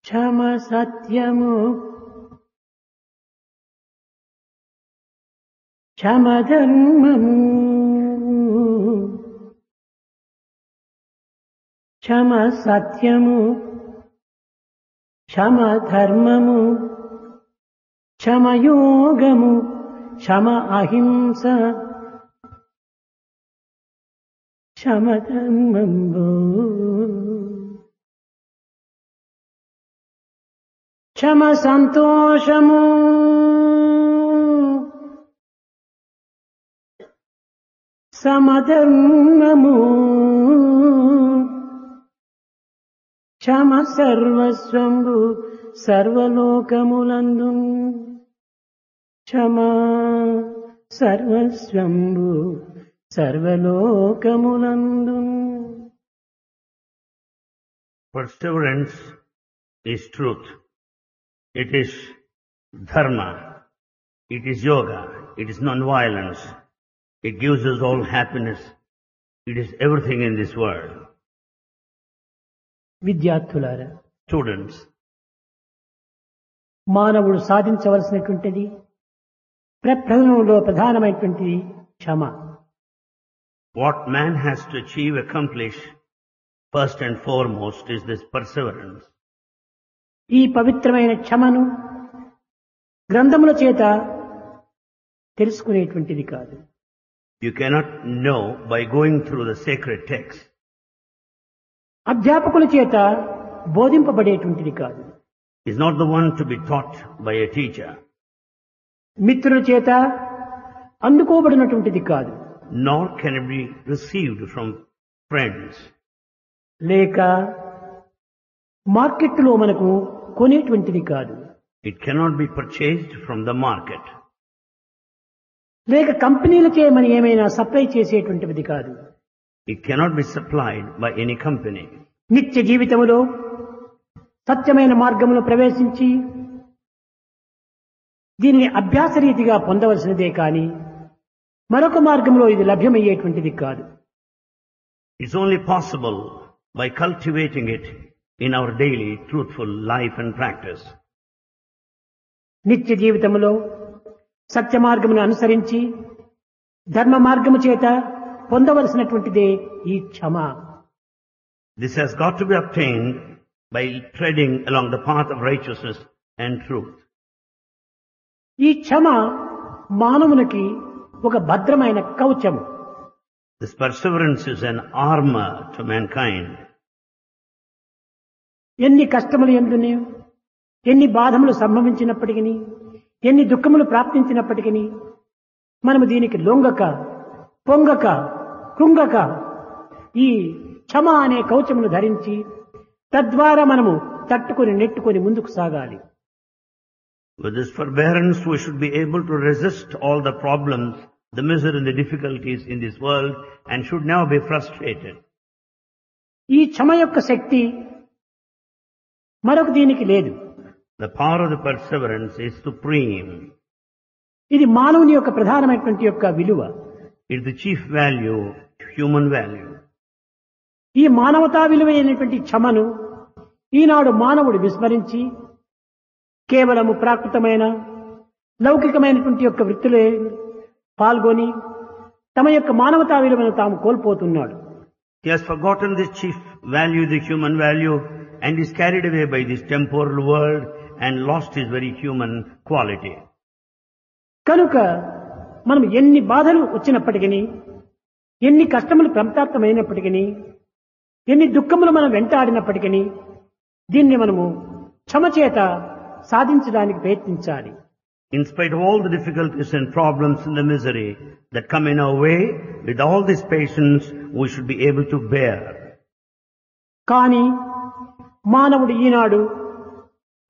క్షమ సత్యము క్షమ ధర్మము క్షమ సత్యము క్షమ ధర్మము క్షమ యోగము క్షమ అహింస క్షమ ధర్మము క్షమ సంతోషము సమధర్మము క్షమ సర్వస్వంబు సర్వలోకములందు క్షమ సర్వస్వంబు సర్వలోకములందు. Perseverance is truth. It is dharma. It is yoga. It is non-violence. It gives us all happiness. It is everything in this world. విద్యార్థులారా, Students, మానవుడు సాధించవలసినటువంటిది ప్రప్రథమంలో ప్రధానమైనటువంటిది క్షమ. what man has to achieve, accomplish, first and foremost is this perseverance. ఈ పవిత్రమైన క్షమను గ్రంథముల చేత తెలుసుకునేటువంటిది కాదు. You cannot know by going through the sacred text. అధ్యాపకుల చేత బోధింపబడేటువంటిది కాదు. Is not the one to be taught by a teacher. మిత్రుల చేత అందుకోబడినటువంటిది కాదు. Nor can it be received from friends. లేక మార్కెట్లో మనకు కొనేటువంటిది కాదు. It cannot be purchased from the market. లేక కంపెనీలచే మనం ఏమైనా సప్లై చేసేటువంటిది కాదు. It cannot be supplied by any company. నిత్య జీవితంలో సత్యమైన మార్గంలో ప్రవేశించి దీనిని అభ్యాస రీతిగా పొందవలసినదే కానీ మరొక మార్గంలో ఇది లభ్యమయ్యేటువంటిది కాదు. It's only possible by cultivating it in our daily truthful life and practice. నిత్య జీవితంలో సత్య మార్గమును అనుసరించి ధర్మ మార్గము చేత పొందవలసినటువంటిదే ఈ క్షమ. This has got to be obtained by treading along the path of righteousness and truth. ఈ క్షమ మానవునికి ఒక భద్రమైన కవచము. This perseverance is an armor to mankind. ఎన్ని కష్టములు ఎందుని, ఎన్ని బాధములు సంభవించినప్పటికీ, ఎన్ని దుఃఖములు ప్రాప్తించినప్పటికీ మనము దీనికి లొంగక పొంగక కృంగక ఈ క్షమ అనే కవచమును ధరించి తద్వారా మనము తట్టుకొని నెట్టుకొని ముందుకు సాగాలి. With this forbearance, we should be able to resist all the problems, the misery and the difficulties in this world, and should never be frustrated. ఈ క్షమ యొక్క శక్తి మరొక దీనికి లేదు. The power of the perseverance is supreme. ఇది మానవుని యొక్క ప్రధానమైనటువంటి యొక్క విలువ. It is the chief value, human value. ఈ మానవతా విలువైనటువంటి క్షమను ఈనాడు మానవుడు విస్మరించి కేవలము ప్రాకృతమైన లౌకికమైనటువంటి యొక్క వృత్తిలో పాల్గొని తమ యొక్క మానవతా విలువను తాము కోల్పోతున్నాడు. He has forgotten this chief value, the human value, and is carried away by this temporal world and lost his very human quality. కనుక మనం ఎన్ని బాధలు వచ్చినప్పటికీ, ఎన్ని కష్టములు ప్రాప్తమైనప్పటికీ, ఎన్ని దుఃఖములు మనం వెంటాడినప్పటికీ దీన్ని మనము క్షమ చేత సాధించడానికి ప్రయత్నించాలి. In spite of all the difficulties and problems and the misery that come in our way, with all this patience, we should be able to bear. కానీ మానవుడు ఈనాడు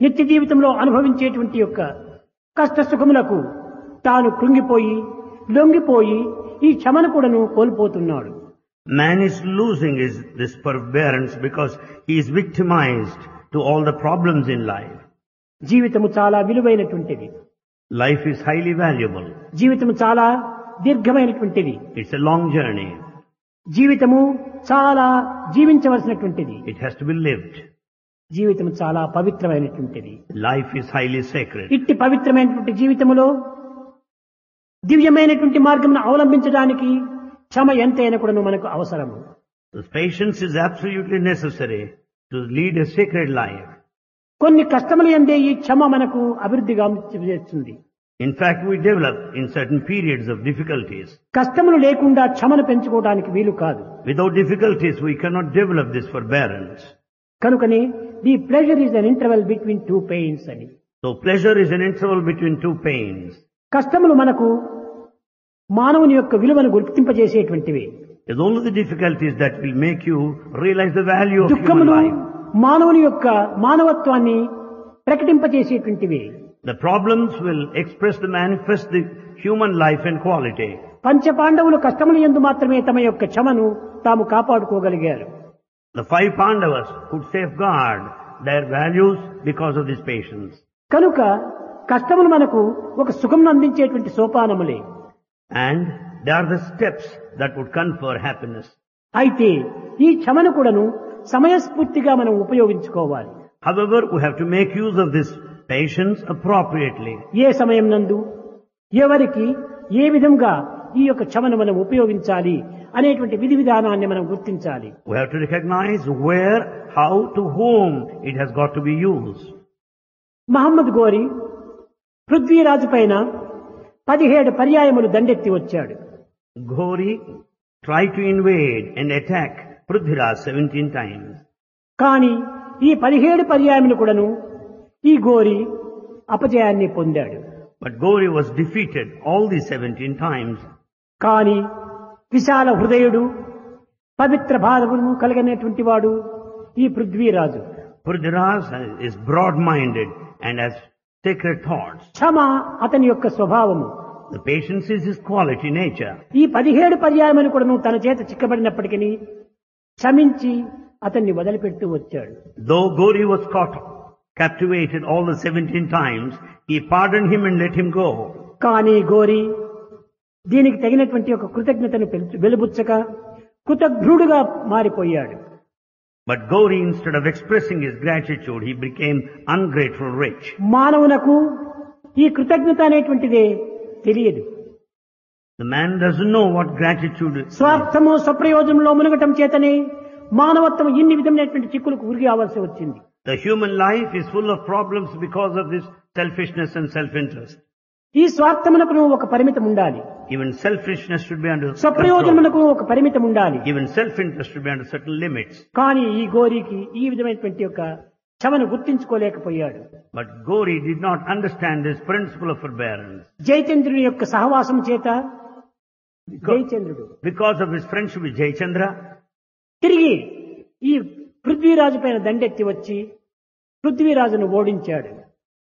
నిత్య జీవితంలో అనుభవించేటువంటి యొక్క కష్ట సుఖములకు తాను కృంగిపోయి లొంగిపోయి ఈ క్షమను కూడాను కోల్పోతున్నాడు. Man is losing this forbearance because he is victimized to all the problems in life. జీవితము చాలా విలువైనటువంటిది. Life is highly valuable. జీవితము చాలా దీర్ఘమైనటువంటిది. It's a long journey. జీవితము చాలా జీవించవలసినటువంటిది. It has to be lived. జీవితం చాలా పవిత్రమైనటువంటిది. Life is highly sacred. ఇట్టి పవిత్రమైనటువంటి జీవితంలో దివ్యమైనటువంటి మార్గం అవలంబించడానికి క్షమ ఎంతైనా కూడా మనకు అవసరము. This patience is absolutely necessary to lead a sacred life. కొన్ని కష్టములు యందే ఈ క్షమ మనకు అభివృద్ధిగా చేస్తుంది. In fact, we develop in certain periods of difficulties. కష్టములు లేకుండా క్షమను పెంచుకోవడానికి వీలు కాదు. Without difficulties, we cannot develop this forbearance. కనుకనే the pleasure is an interval between two pains అని. So pleasure is an interval between two pains. కష్టములు మనకు మానవుని యొక్క విలువను గుర్తింపజేసేటువంటివి. It's only the difficulties that will make you realize the value of human దుఃఖములు life. మానవుని యొక్క మానవత్వాన్ని ప్రకటింపజేసేటువంటివి. The problems will express the manifest the human life and quality. పంచపాండవులు కష్టముల యందు మాత్రమే తమ యొక్క క్షమను తాము కాపాడుకోగలిగారు. The 5 Pandavas could safeguard their values because of this patience. కనుక కష్టములు మనకు ఒక సుఖం అందించేటువంటి సోపానములే. And they are the steps that would confer happiness. అయితే ఈ క్షమను కూడాను సమయస్ఫూర్తిగా మనం ఉపయోగించుకోవాలి. However, we have to make use of this patience appropriately. ఏ సమయం నందు ఎవరికి ఏ విధంగా ఈ యొక్క క్షమను మనం ఉపయోగించాలి అనేటువంటి విధి విధానాన్ని మనం గుర్తించాలి. We have to recognize where, how, to whom it has got to be used. Mohammed గోరి పృథ్వీరాజు పైన 17 పర్యాయములు దండెత్తి వచ్చాడు. Ghori tried to invade and attack Prithviraj 17 times. కానీ ఈ 17 పర్యాయములు కూడాను ఈ గోరి అపజయాన్ని పొందాడు. But Ghori was defeated all these 17 times. కానీ విశాల హృదయుడు పవిత్ర భావమును కలిగినటువంటి వాడు ఈ Prithviraj. Prithviraj is broad-minded and has sacred thoughts. క్షమ అతని యొక్క స్వభావము. The patience is his quality, nature. ఈ 17 పర్యాయములు కూడాను తన చేత చిక్కబడినప్పటికీ క్షమించి అతన్ని వదిలిపెడుతూ వచ్చాడు. Though Ghori was caught, captivated all the 17 times, he pardoned him and let him go. కానీ గోరి దీనికి తగినటువంటి ఒక కృతజ్ఞతను వెలుబుచ్చక కృతజ్ఞుడుగా మారిపోయాడు. But Ghori, instead of expressing his gratitude, he became ungrateful rich. మానవునకు ఈ కృతజ్ఞత అనేటువంటిదే తెలియదు. The man doesn't know what gratitude is. స్వార్థము స్వప్రయోజనంలో మునగటం చేతనే మానవత్వం ఇన్ని విధమైనటువంటి చిక్కులకు ఉరిగి అవ్వాల్సి వచ్చింది. The human life is full of problems because of this selfishness and self-interest. ఈ స్వార్థమునకు ఒక పరిమితం ఉండాలి. Even selfishness should be under control. స్వప్రయోజనమునకు ఒక పరిమితం ఉండాలి. Even self-interest should be under certain limits. కానీ ఈ గోరికి ఈ విధమైనటువంటి యొక్క క్షమను గుర్తించుకోలేకపోయాడు. But Ghori did not understand this principle of forbearance. జయచంద్రుని యొక్క సహవాసం చేత జయచంద్రుడు Because of his friendship with Jayachandra, తిరిగి ఈ పృథ్వీరాజు పైన దండెత్తి వచ్చి పృథ్వీరాజును ఓడించాడు.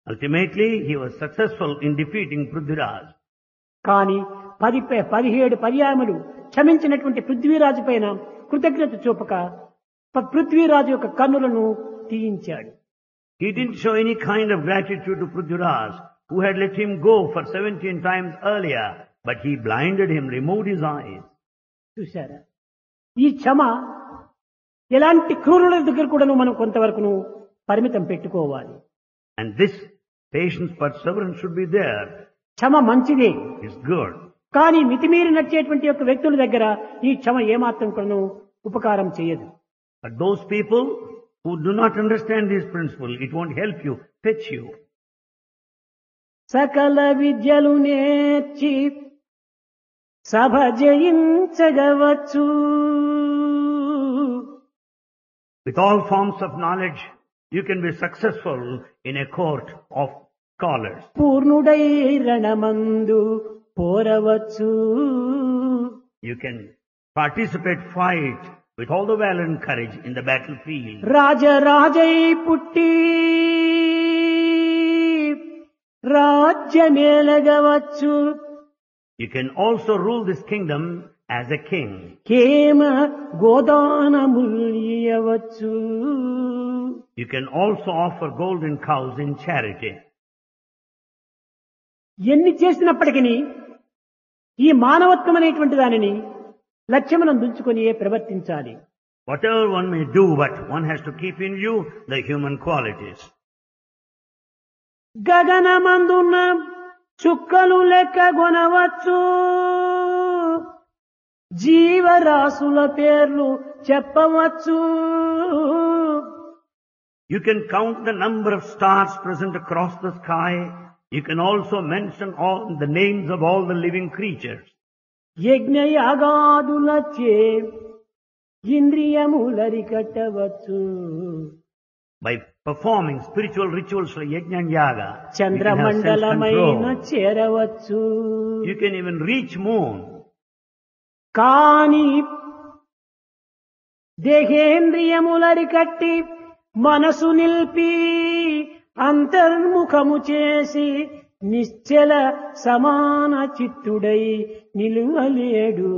ultimately he was successful in defeating Prithviraj. కానీ 17 పర్యాయములు క్షమించినటువంటి పృథ్వీరాజు పైన కృతజ్ఞత చూపక పృథ్వీరాజు యొక్క కన్నులను తీయించాడు. He didn't show any kind of gratitude to Prithviraj, who had let him go for 17 times earlier, but he blinded him, removed his eyes. చూశారా, ఈ క్షమ ఎలాంటి క్రూరుల దగ్గర కూడా మనం కొంతవరకు పరిమితం పెట్టుకోవాలి. And this patience, perseverance should be there. క్షమ మంచిదే, It's good. కానీ మితిమీరి నడిచేటువంటి యొక్క వ్యక్తుల దగ్గర ఈ క్షమ ఏమాత్రం కూడా ఉపకారం చేయదు. But those people who do not understand this principle, it won't help you, fetch you. సకల విద్యలు నేర్చి సభ జయించగవచ్చు. With all forms of knowledge, you can be successful in a court of scholars. పూర్ణుడై రణమందు పోరవచ్చు. You can participate, fight with all the valor and courage in the battlefield. రాజరాజై పుట్టి రాజ్యమేలగవచ్చు. You can also rule this kingdom as a king. కేమ గోదానములియవచ్చు. You can also offer golden cows in charity. ఎన్ని చేసినప్పటికీ ఈ మానవత్వం అనేటువంటి దానిని లక్ష్యమునందుంచుకొని ప్రవర్తించాలి. Whatever one may do, but one has to keep in view the human qualities. గగనమందున్న చుక్కలు లెక్క గొనవచ్చు, జీవరాశుల పేర్లు చెప్పవచ్చు. You can count the number of stars present across the sky. You can also mention all the names of all the living creatures. యజ్ఞయాగాదులచే ఇంద్రియములరికట్టవచ్చు, By performing spiritual rituals like yajna and yaga, you can have చంద్రమండలమైన self-control. చేరవచ్చు. You can even reach moon. కాని దేహేంద్రియములరికట్టి మనసు నిల్పి అంతర్ముఖము చేసి నిశ్చల సమాన చిత్తుడై నిలువలేడు.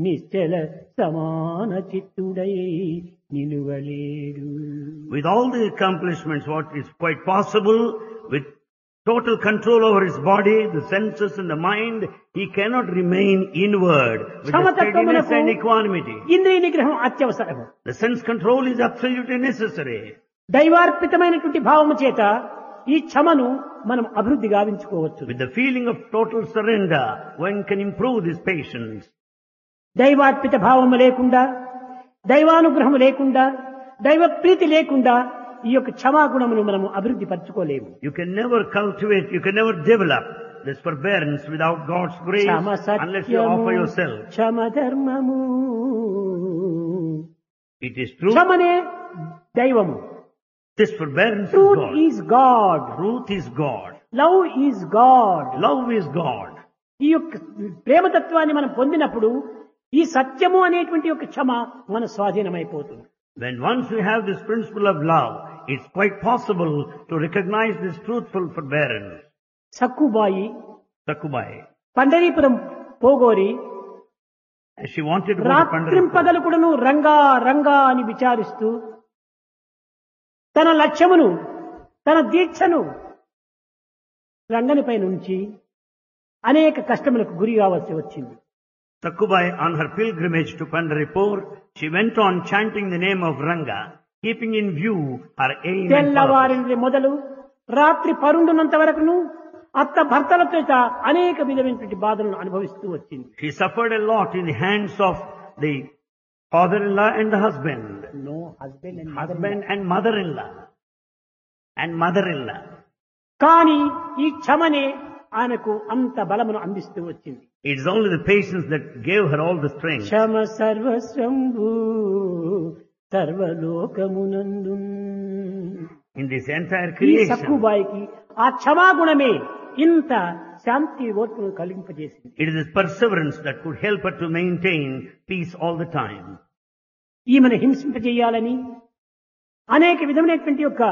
నిశ్చల సమాన చిత్తుడై నిలువలేడు. With all the accomplishments, what is quite possible, with total control over his body, the senses and the mind, he cannot remain inward with the steadiness and equanimity. ఇంద్రియ నిగ్రహం అత్యవసరము. The sense control is absolutely necessary. దైవార్పితమైనటువంటి భావము చేత ఈ క్షమను మనం అభివృద్ధి గావించుకోవచ్చు. With the feeling of total surrender, one can improve this patience. దైవార్పిత భావము లేకుండా, దైవానుగ్రహము లేకుండా, దైవ ప్రీతి లేకుండా ఈ యొక్క క్షమాగుణమును మనము అభివృద్ధి పరచుకోలేము. You can never cultivate, you can never develop this forbearance without God's grace Kshama unless you సత్యము, offer yourself. క్షమ ధర్మము. It is true. క్షమనే దైవము. This forbearance is truth God. Is God. Truth is God. Love is God. Love is God. ఈ యొక్క ప్రేమతత్వాన్ని మనం పొందినప్పుడు ఈ సత్యము అనేటువంటి యొక్క క్షమ మన స్వాధీనమైపోతుంది. When once we have this principle of love, it's quite possible to recognize this truthful forbearance. Sakkubai Sakubai, Pandharpur పోగోరి as she wanted to go to Pandharpur, రాత్రింపగలు కూడాను రంగా రంగా అని విచారిస్తూ తన లక్ష్యమును, తన దీక్షను రంగనిపై నుంచి అనేక కష్టములకు గురి కావాల్సి వచ్చింది. Sakubai, on her pilgrimage to Pandharpur, she went on chanting the name of Ranga, keeping in view her aim and purpose. తెల్లవారి మొదలు రాత్రి పరుండునంత వరకును అత్త భర్తలతో అనేక విధమైనటువంటి బాధలను అనుభవిస్తూ వచ్చింది. She suffered a lot in the hands of the father-in-law and the husband. No husband and Husband and mother-in-law. And mother-in-law. కానీ ఈ క్షమనే ఆమెకు అంత బలమును అందిస్తూ వచ్చింది. It is only the patience that gave her all the strength. Kshama సర్వస్వంభూ సర్వలోకమునందు. In this entire ఈ creation, సక్కుబాయికి ఆ క్షమాగుణమే ఇంత శాంతి ఓర్పును కలిగింపజేసింది. it is this perseverance that could help her to maintain peace all the time. ఈమెను హింసింపజేయాలని అనేక విధమైనటువంటి యొక్క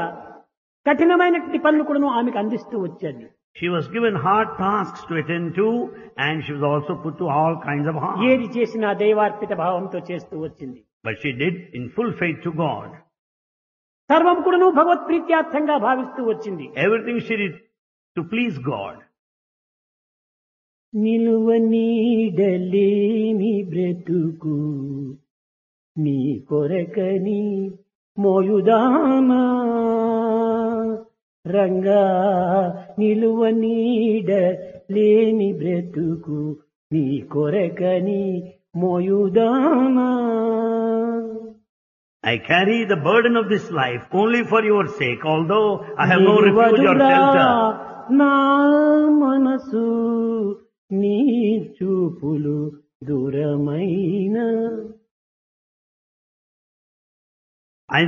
కఠినమైనటువంటి పనులు కూడా ఆమెకు అందిస్తూ వచ్చేది. She was given hard tasks to attend to, and she was also put to all kinds of harm. ఏది చేసినా దైవార్పిత భావంతో చేస్తూ వచ్చింది. But she did in full faith to God. సర్వం కూడాను భగవత్ ప్రీత్యార్థంగా భావిస్తూ వచ్చింది. Everything she did to please God. నిలువ నీడలేని బ్రతుకు నీ కొరకని మోయుదానా రంగా, నిలువ నీడ లేని బ్రతుకు నీ కొరకని మోయుదానా. I carry the burden of this life only for your sake, although I have no refuge or shelter. నా మనసు నీ చూపులు దూరమైన. I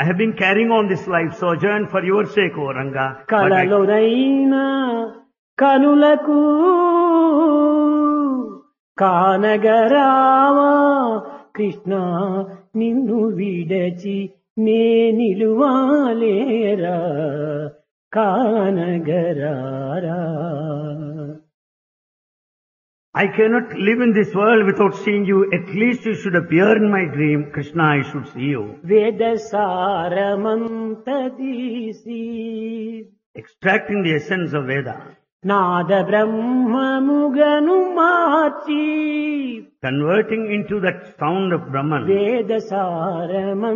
have been carrying on this life sojourn for your sake, O Ranga. But కలలోనైనా కనులకు కానగరావా కృష్ణ, నిన్ను విడచి నే నిలువాలేరా కానగరారా. I cannot live in this world without seeing you. At least you should appear in my dream. Krishna, I should see you. వేద సారమంత తీసి Extracting the essence of Veda. Nada బ్రహ్మముగను March converting into that sound of Brahman, వేద సారమంతదీసి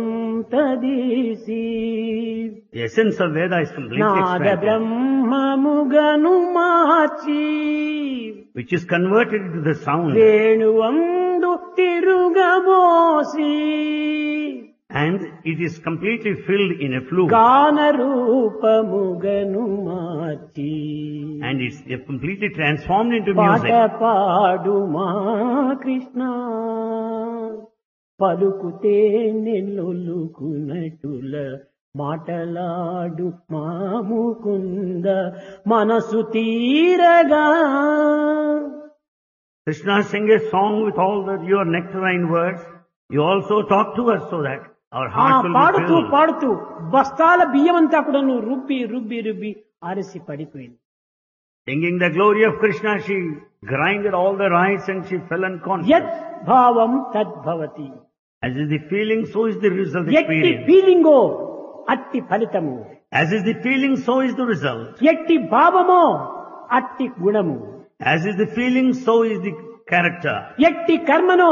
the essence of Veda is completely Nada extracted, బ్రహ్మముగను March which is converted into the sound, వేణువందు తిరుగబోసి and it is completely filled in a flute, గాన రూపముగను మార్చి and it's completely transformed into పాట music. పాడు మా కృష్ణ పలుకుతే నెల్లొలుకునటుల మాటలాడు మా ముకుంద మనసు తీరగా Krishna sing a song with all your nectarine words. You also talk to us so that our ఆ hearts will be పాడుతూ filled. పాడుతూ బస్తాల బియ్యమంతా కూడా నువ్వు రుబ్బి రుబ్బి రుబ్బి ఆరసి పడిపోయింది. Singing the glory of Krishna, she grinded all the rice and she fell యత్ unconscious. భావం తద్భవతి. As is the feeling, so is the result ఎట్టి experience. ఫీలింగో అట్టి ఫలితము, As is the feeling, so is the result. ఎట్టి భావమో అట్టి గుణము, As is the feeling, so is the character. ఎట్టి కర్మనో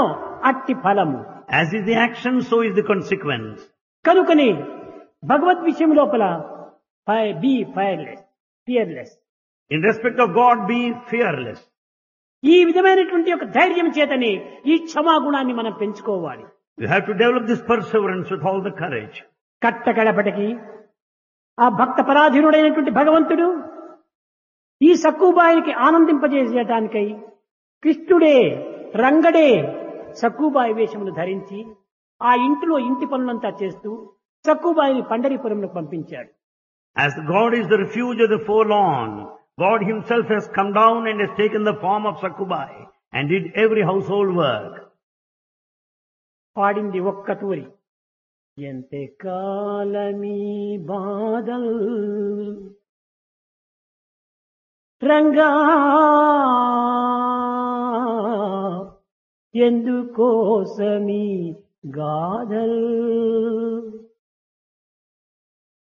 అట్టి ఫలము. As is the action, so is the consequence. కనుకని భగవద్ విషయం లోపల be fearless. In respect of God, be fearless. ఈ విధమైనటువంటి ఒక ధైర్యం చేతనే ఈ క్షమాగుణాన్ని మనం పెంచుకోవాలి. You have to develop this perseverance with all the courage. కట్టకడపటికి ఆ భక్త పరాధీనుడైనటువంటి భగవంతుడు ఈ సక్కుబాయికి ఆనందింపజేసేటానికై కృష్ణుడే రంగడే సక్కుబాయి వేషమును ధరించి ఆ ఇంటిలో ఇంటి పనులంతా చేస్తూ సక్కుబాయిని పండరీపురంలో పంపించాడు. As God is the refuge of the forlorn, God himself has come down and has taken the form of Sakubai and did every household work. పాడింది ఒక్క తూరి. ఎంతే కాలమీ బాధల్ Ranga ఎందుకోసమీ గాథల్.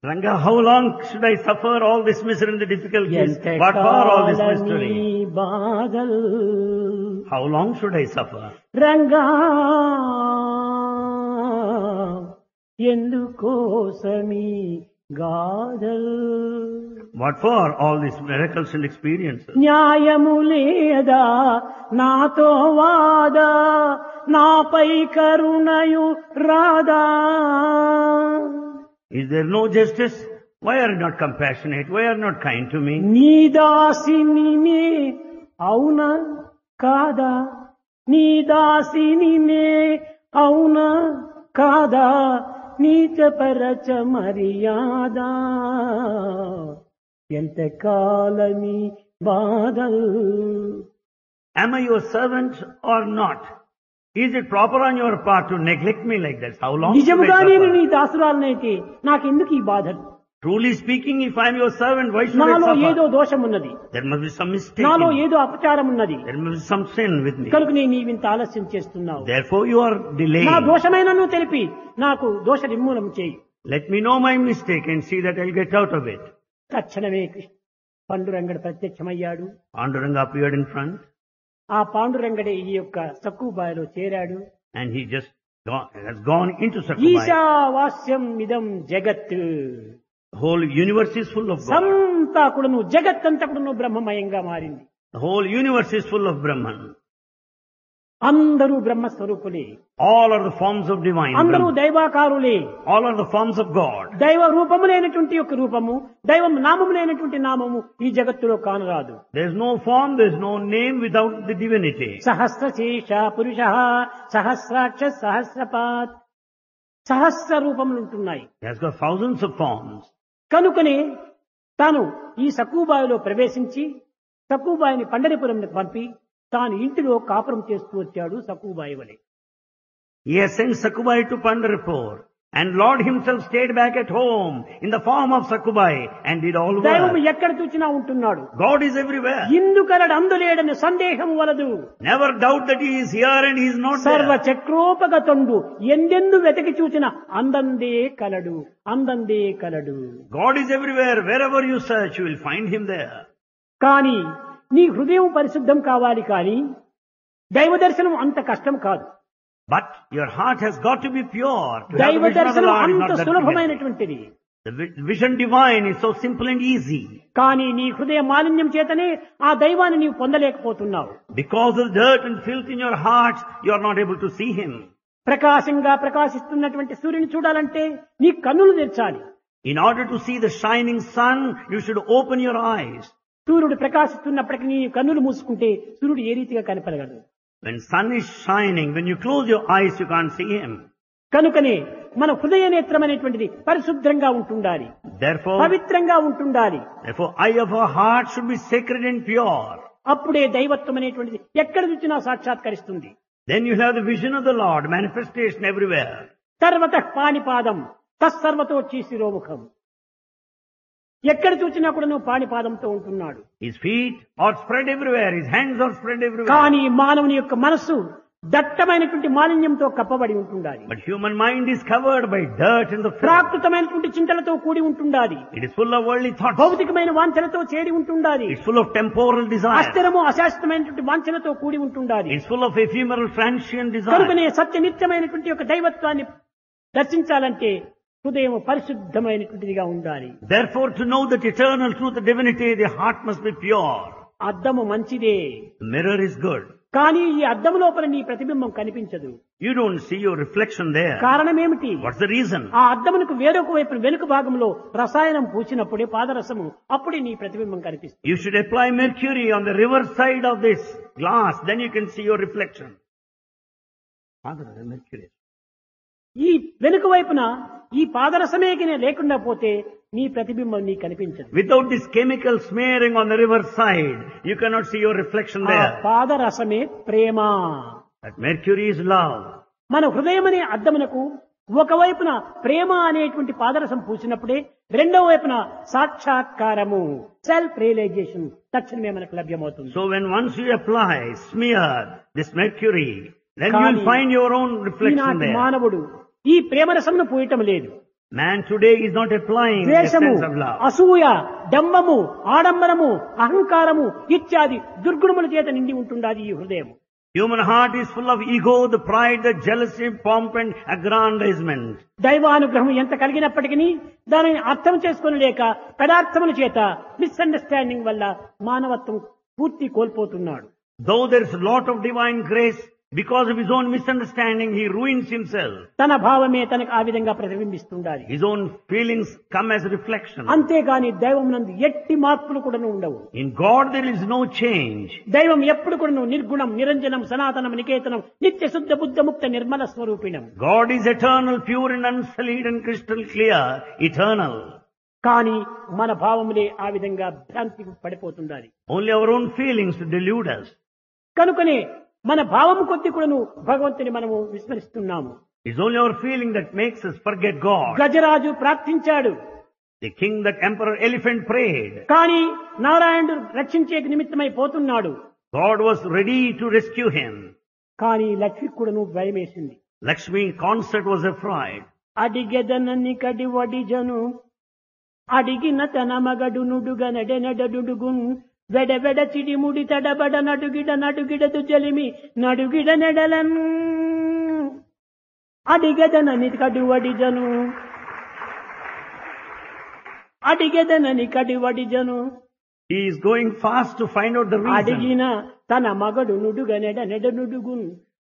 Ranga, how long should I suffer all this misery and the difficulties? ఎంతే What for all this కాలమీ mystery? బాధల్ How long should I suffer? Ranga ఎందుకోసమీ గాథల్. What for all these miracles and experiences? న్యాయము లేదా నాతో వాదా, నాపై కరుణయు రాదా. Is there no justice? Why are you not compassionate? Why are you not kind to me? నీ దాసినినే అవునా కాదా, నీ దాసినినే అవునా కాదా, నీచపరచ మర్యాద ఎంతకాలమీ బాధల్. Am I your servant or not? Is it proper on your part to neglect me like that? How long should I నిజముగా నేను నీ suffer? దాసురాలనైతే నాకెందుకు ఈ బాధలు. Truly speaking, if I am your servant, why should I నాలో ఏదో suffer? దోషం ఉన్నది, There must be some mistake. నాలో in me. ఏదో అపచారం ఉన్నది, There must be some sin with me. కనుక నేను నీవింత ఆలస్యం చేస్తున్నావు. Therefore you are delaying. నా దోషమైనను తెలిపి నాకు దోష నిర్మూలన చేయి. Let me know my mistake and see that I'll get out of it. తక్షణమే పాండురంగడు ప్రత్యక్షమయ్యాడు. Panduranga appeared in front ఆ పాండురంగడే ఈ యొక్క సక్కుబాయిలో చేరాడు. and he just has gone into Sakubai. ఈశావాస్యం ఇదం జగత్. The whole universe is full of God. సంతా కూడాను జగత్తంతా కూడాను బ్రహ్మమయంగా మారింది. The whole universe is full of Brahman. అందరూ బ్రహ్మస్వరూపులే, All are the forms of divine. అందరూ Brahman. దైవాకారులే. All are the forms of God. దైవ రూపములైనటువంటి యొక్క రూపము, దైవం నామములైనటువంటి నామము ఈ జగత్తులో కానరాదు. There is no form, there is no name without the divinity. సహస్రశేష పురుష, సహస్రాక్ష, సహస్రపాత్, సహస్ర రూపములు ఉంటున్నాయి. He has got thousands of forms. కనుకనే తాను ఈ సక్కుబాయిలో ప్రవేశించి సక్కుబాయిని పండరిపురంకి పంపి తాను ఇంటిలో కాపురం చేస్తూ వచ్చాడు సక్కుబాయి వలె. He has sent Sakubai to Pandharpur, and Lord himself stayed back at home in the form of Sakubai and did all దైవం work. ఎక్కడ చూచినా ఉంటున్నాడు. God is everywhere. ఇందుకలడు అందులేడని సందేహం వలదు. Never doubt that he is here and he is not సర్వ there. చక్రోపగతండు ఎందెందు వెతకి చూచిన అందందే కలడు, అందందే కలడు. God is everywhere. Wherever you search, you will find him there. కానీ నీ హృదయం పరిశుద్ధం కావాలి కానీ దైవ దర్శనం అంత కష్టం కాదు. But your heart has got to be pure. To have దైవ the vision of the దర్శనం Lord is అంత not that difficult. సులభమైనటువంటిది. The vision divine is so simple and easy. కానీ నీ హృదయ మాలిన్యం చేతనే ఆ దైవాన్ని నీవు పొందలేకపోతున్నావు. Because of the dirt and filth in your heart, you are not able to see Him. ప్రకాశంగా ప్రకాశిస్తున్నటువంటి సూర్యుని చూడాలంటే నీ కన్నులు తెరచాలి. In order to see the shining sun, you should open your eyes. సూర్యుడు ప్రకాశిస్తున్నప్పటికీ నీ కన్నులు మూసుకుంటే సూర్యుడు ఏ రీతిగా కనపడగలడు? When sun is shining, when you close your eyes, you can't see Him. కనుకనే మన హృదయ నేత్రం అనేటువంటిది పరిశుద్ధంగా ఉంటుండాలి, Therefore, పవిత్రంగా ఉంటుండాలి. eye of our heart should be sacred and pure. అప్పుడే దైవత్వం అనేటువంటిది ఎక్కడ చూసినా సాక్షాత్కరిస్తుంది. Then you have the vision of the Lord, manifestation everywhere. సర్వతః పాణిపాదం తస్సర్వతో శిరోముఖం. ఎక్కడ చూసినా కూడా నువ్వు పాణిపాదంతో ఉంటున్నాడు. His feet are spread everywhere, His hands are spread everywhere. కానీ మానవుని యొక్క మనస్సు దట్టమైనటువంటి మాలిన్యంతో కప్పబడి ఉంటుండాలి. But human mind is covered by dirt and the filth. ప్రాకృతమైనటువంటి చింతలతో కూడి ఉంటుండాలి. It is full of worldly thoughts. భౌతికమైన వాంఛలతో చేరి ఉంటుండాలి. It's full of temporal desires. అస్థిరము అశాశ్వతమైనటువంటి వాంఛలతో కూడి ఉంటుండాలి. It's full of ephemeral, transient desires. కనుకనే సత్యనిత్యమైనటువంటి యొక్క దైవత్వాన్ని దర్శించాలంటే హృదయం పరిశుద్ధమైనటువంటిదిగా ఉండాలి. Therefore, to know that eternal truth, the divinity, the heart must be pure. అద్దము మంచిదే, The mirror is good. కానీ ఈ అద్దము లోపల నీ ప్రతిబింబం కనిపించదు. You don't see your reflection there. కారణం ఏమిటి? What's the reason? ఆ అద్దమునకు వేరొక వైపు వెనుక భాగంలో రసాయనం పూసినప్పుడే పాదరసము అప్పుడే నీ ప్రతిబింబం కనిపిస్తుంది. You should apply mercury on the reverse side of this glass, then you can see your reflection. Mercury. ఈ వెనుక వైపున ఈ పాదరసమేకినే లేకుండా పోతే నీ ప్రతిబింబం నీ కనిపించదు. Without this chemical smearing on the reverse side, you cannot see your reflection ఆ there. పాదరసమే Prema. That mercury is love. మన హృదయం అనే అద్దమునకు ఒకవైపున ప్రేమ అనేటువంటి పాదరసం పూసినప్పుడే రెండవ వైపున సాక్షాత్కారము సెల్ఫ్ రియలైజేషన్ తక్షణమే మనకు లభ్యమవుతుంది. So when once you apply, smear this mercury, then you కానీ will find your own reflection ఈనాటి there. మానవుడు ఈ ప్రేమరసమును పూయటం లేదు. Man today is not applying the ద్వేషము, sense of love. అసూయ, డంబము, ఆడంబరము, అహంకారము ఇత్యాది దుర్గుణముల చేత నిండి ఉంటుండాలి ఈ హృదయం. Human heart is full of ego, the pride, the jealousy, pomp and aggrandizement. దైవానుగ్రహం ఎంత కలిగినప్పటికీ దానిని అర్థం చేసుకుని లేక పదార్థముల చేత మిస్అండర్స్టాండింగ్ వల్ల మానవత్వం పూర్తి కోల్పోతున్నాడు. Though there is a lot of divine grace, because of his own misunderstanding, he ruins himself. తన భావమే తనకు ఆ విధంగా ప్రతిబింబిస్తుండాలి. His own feelings come as reflection. అంతేగాని దైవం నందు ఎట్టి మార్పులు కూడా ఉండవు. In God there is no change. దైవం ఎప్పుడు కూడా నిర్గుణం, నిరంజనం, సనాతనం, నికేతనం, నిత్య శుద్ధ బుద్ధ ముక్త Nirmala స్వరూపిణం. God is eternal, pure and unsullied and crystal clear, eternal. కానీ మన భావములే ఆ విధంగా భ్రాంతికి పడిపోతుండాలి. Only our own feelings delude us. కనుకనే మన భావము కొద్ది కూడాను భగవంతుని మనము విస్మరిస్తున్నాము. It's only our feeling that makes us forget God. Gajaraju ప్రార్థించాడు, The king, that emperor elephant prayed. కానీ నారాయణుడు రక్షించే నిమిత్తమై పోతున్నాడు. God was ready to rescue him. కానీ లక్ష్మి కూడాను భయమేసింది. Lakshmi consort was afraid. అడిగెదనని కడి వడిజను అడిగిన తన మగడు నుడుగ నడెనడుగున్ వెడ వెడ చిడి ముడి తడబడ నడుగిడ నడుగిడదు జలిమి నడుగిడ నెడలన్ అడిగెదనని కడి వడిజను అడిగెదనని కడి వడిజను. He is going fast to find out the reason. అడిగిన తన మగడు నుడుగ నెడ నుడుగున్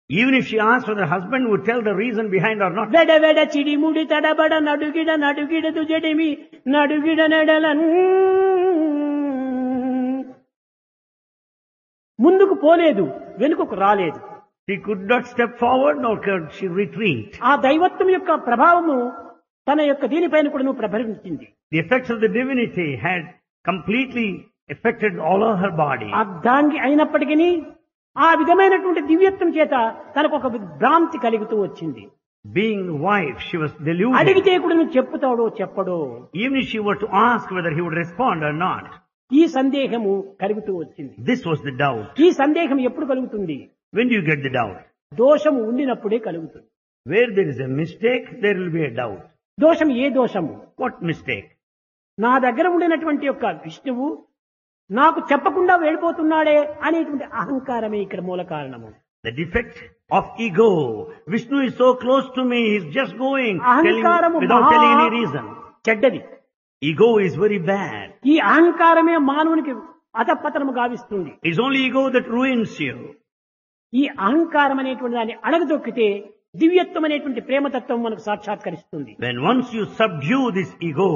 Even if she asked whether the husband would tell the reason behind or not. వెడ వెడ చిడి ముడి తడబడ నడుగిడ నడుగిడదు జడిమి నడుగిడ నెడలన్. ముందుకు పోలేదు, వెనుకకు రాలేదు. She could not step forward nor could she retreat. ఆ దైవత్వం యొక్క ప్రభావము తన యొక్క దీనిపైన కూడా ప్రభవించింది. The effects of the divinity had completely affected all of her body. అర్ధాంగి అయినప్పటికీ ఆ విధమైనటువంటి దివ్యత్వం చేత తనకు ఒక భ్రాంతి కలుగుతూ వచ్చింది. Being the wife, she was deluded. అడిగితే కూడా నువ్వు చెప్పుతాడో చెప్పడో, Even if she were to ask whether he would respond or not. ఈ సందేహము కలుగుతూ వచ్చింది. This was the doubt. ఈ సందేహం ఎప్పుడు కలుగుతుంది? When do you get the doubt? దోషము ఉండినప్పుడే కలుగుతుంది. Where there is a mistake, there will be a doubt. దోషం ఏ దోషము? What mistake? నా దగ్గర ఉండినటువంటి యొక్క విష్ణువు నాకు చెప్పకుండా వెళ్ళిపోతున్నాడే అనేటువంటి అహంకారమే ఇక్కడ మూల కారణము. The defect of ego. Vishnu is so close to me, he's just going అహంకారము without telling any reason. చెడ్డది. Ego is very bad. ఈ అహంకారమే మానవునికి అధపతనము గావిస్తుంది. It's only ego that ruins you. ఈ అహంకారం అనేటువంటి దాన్ని అణగదొక్కితే దివ్యత్వం అనేటువంటి ప్రేమతత్వం మనకు సాక్షాత్కరిస్తుంది. When once you subdue this ego,